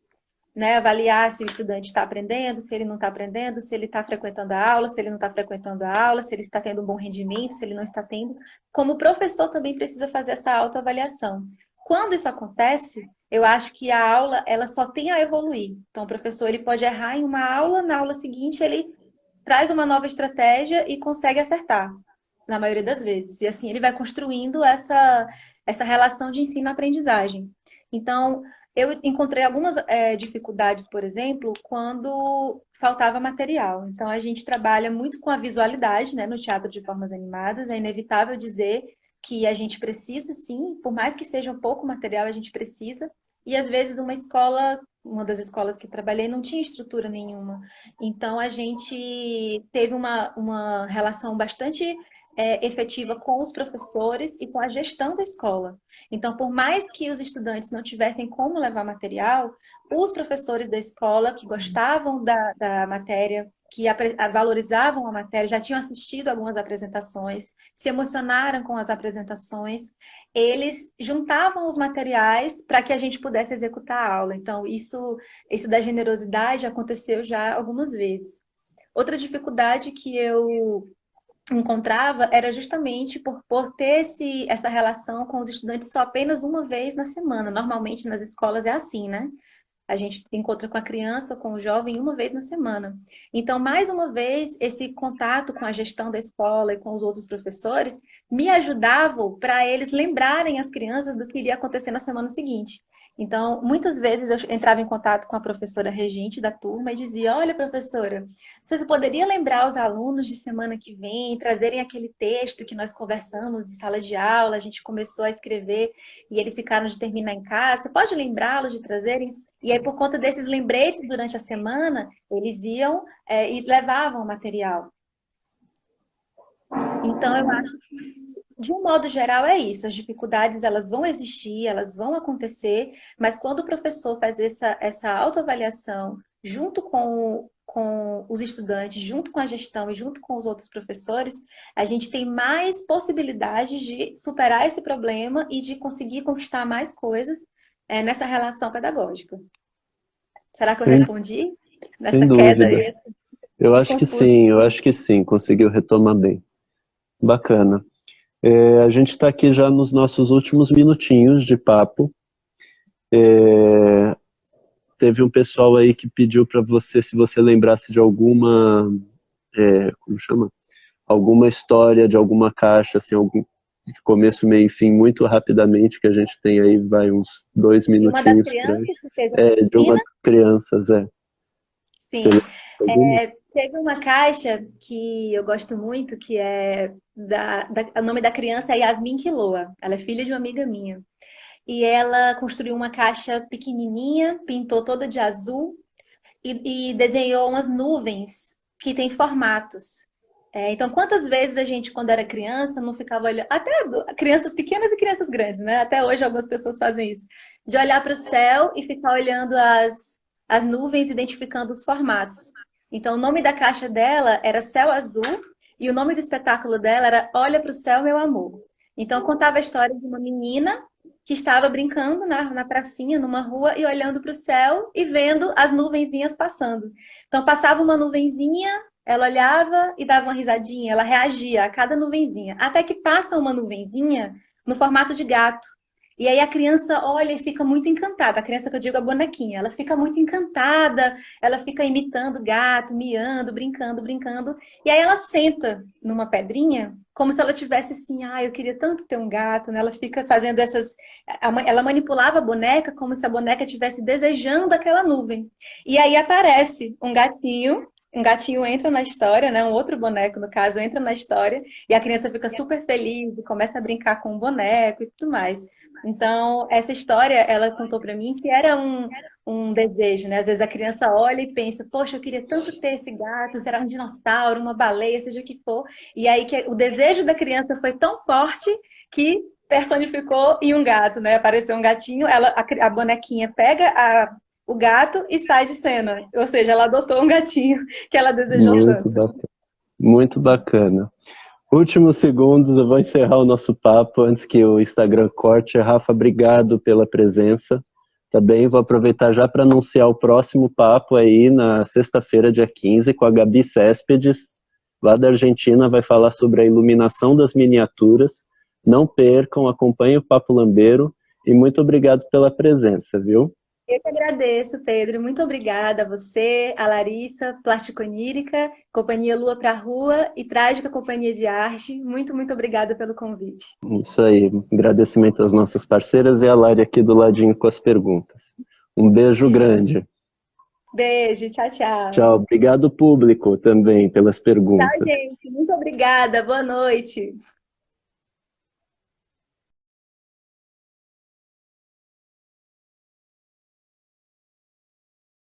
B: né? Avaliar se o estudante está aprendendo, se ele não está aprendendo, se ele está frequentando a aula, se ele não está frequentando a aula, se ele está tendo um bom rendimento, se ele não está tendo. Como professor também precisa fazer essa autoavaliação. Quando isso acontece, eu acho que a aula ela só tem a evoluir. Então, o professor ele pode errar em uma aula, na aula seguinte ele traz uma nova estratégia e consegue acertar, na maioria das vezes. E assim ele vai construindo essa relação de ensino-aprendizagem. Então, eu encontrei algumas dificuldades, por exemplo, quando faltava material. Então, a gente trabalha muito com a visualidade, né, no teatro de formas animadas. É inevitável dizer que a gente precisa, sim, por mais que seja um pouco material, a gente precisa. E, às vezes, uma das escolas que trabalhei, não tinha estrutura nenhuma. Então, a gente teve uma relação bastante efetiva com os professores e com a gestão da escola. Então, por mais que os estudantes não tivessem como levar material, os professores da escola que gostavam da matéria, que valorizavam a matéria, já tinham assistido algumas apresentações, se emocionaram com as apresentações, eles juntavam os materiais para que a gente pudesse executar a aula. Então, isso da generosidade aconteceu já algumas vezes. Outra dificuldade que eu encontrava era justamente por ter essa relação com os estudantes só apenas uma vez na semana. Normalmente nas escolas é assim, né? A gente encontra com a criança, com o jovem, uma vez na semana. Então, mais uma vez, esse contato com a gestão da escola e com os outros professores me ajudavam para eles lembrarem as crianças do que iria acontecer na semana seguinte. Então, muitas vezes eu entrava em contato com a professora regente da turma e dizia: olha, professora, você poderia lembrar os alunos de semana que vem, trazerem aquele texto que nós conversamos em sala de aula, a gente começou a escrever e eles ficaram de terminar em casa, você pode lembrá-los de trazerem? E aí, por conta desses lembretes durante a semana, eles iam e levavam o material. Então, eu acho que, de um modo geral, é isso. As dificuldades, elas vão existir, elas vão acontecer, mas quando o professor faz essa autoavaliação junto com os estudantes, junto com a gestão e junto com os outros professores, a gente tem mais possibilidades de superar esse problema e de conseguir conquistar mais coisas nessa relação pedagógica. Será que eu
A: Sem,
B: respondi
A: sem
B: nessa queda
A: dúvida.
B: aí?
A: Eu acho que
B: Confuso.
A: sim, eu acho que sim, conseguiu retomar bem. Bacana. A gente está aqui já nos nossos últimos minutinhos de papo. Teve um pessoal aí que pediu para você, se você lembrasse de alguma, como chama? Alguma história de alguma caixa, assim, algum de começo, meio e fim, muito rapidamente, que a gente tem aí, vai uns 2
B: E uma das
A: minutinhos por
B: crianças
A: aí.
B: que fez
A: De uma
B: oficina,
A: das crianças, Você
B: sim.
A: lembra de alguma?
B: Teve uma caixa que eu gosto muito, que é o nome da criança é Yasmin Quiloa. Ela é filha de uma amiga minha. E ela construiu uma caixa pequenininha, pintou toda de azul e desenhou umas nuvens que têm formatos. Então, quantas vezes a gente, quando era criança, não ficava olhando, até crianças pequenas e crianças grandes, né? Até hoje algumas pessoas fazem isso, de olhar para o céu e ficar olhando as nuvens, identificando os formatos. Então, o nome da caixa dela era Céu Azul e o nome do espetáculo dela era Olha para o Céu, Meu Amor. Então, contava a história de uma menina que estava brincando na pracinha, numa rua, e olhando para o céu e vendo as nuvenzinhas passando. Então, passava uma nuvenzinha, ela olhava e dava uma risadinha, ela reagia a cada nuvenzinha. Até que passa uma nuvenzinha no formato de gato. E aí a criança olha e fica muito encantada. A criança que eu digo a bonequinha, ela fica muito encantada, ela fica imitando gato, miando, brincando, brincando. E aí ela senta numa pedrinha, como se ela tivesse assim, eu queria tanto ter um gato, né? Ela fica fazendo ela manipulava a boneca como se a boneca estivesse desejando aquela nuvem. E aí aparece um gatinho entra na história, né? Um outro boneco, no caso, entra na história, e a criança fica super feliz e começa a brincar com o boneco e tudo mais. Então, essa história, ela contou para mim que era um desejo, né? Às vezes a criança olha e pensa, poxa, eu queria tanto ter esse gato, será um dinossauro, uma baleia, seja o que for. E aí que o desejo da criança foi tão forte que personificou em um gato, né? Apareceu um gatinho, a bonequinha pega o gato e sai de cena. Ou seja, ela adotou um gatinho que ela desejou
A: Muito
B: tanto.
A: bacana. Muito bacana. Últimos segundos, eu vou encerrar o nosso papo antes que o Instagram corte. Rafa, obrigado pela presença. Tá bem? Vou aproveitar já para anunciar o próximo papo aí na sexta-feira, dia 15, com a Gabi Céspedes, lá da Argentina, vai falar sobre a iluminação das miniaturas. Não percam, acompanhem o Papo Lambeiro e muito obrigado pela presença, viu?
B: Eu que agradeço, Pedro. Muito obrigada a você, a Larissa, Plástico Onírica, Companhia Lua para a Rua e Trágica Companhia de Arte. Muito, muito obrigada pelo convite.
A: Isso aí. Agradecimento às nossas parceiras e a Lari aqui do ladinho com as perguntas. Um beijo grande.
B: Beijo, tchau, tchau.
A: Tchau. Obrigado, público, também, pelas
B: Tchau,
A: perguntas.
B: gente. Muito obrigada. Boa noite.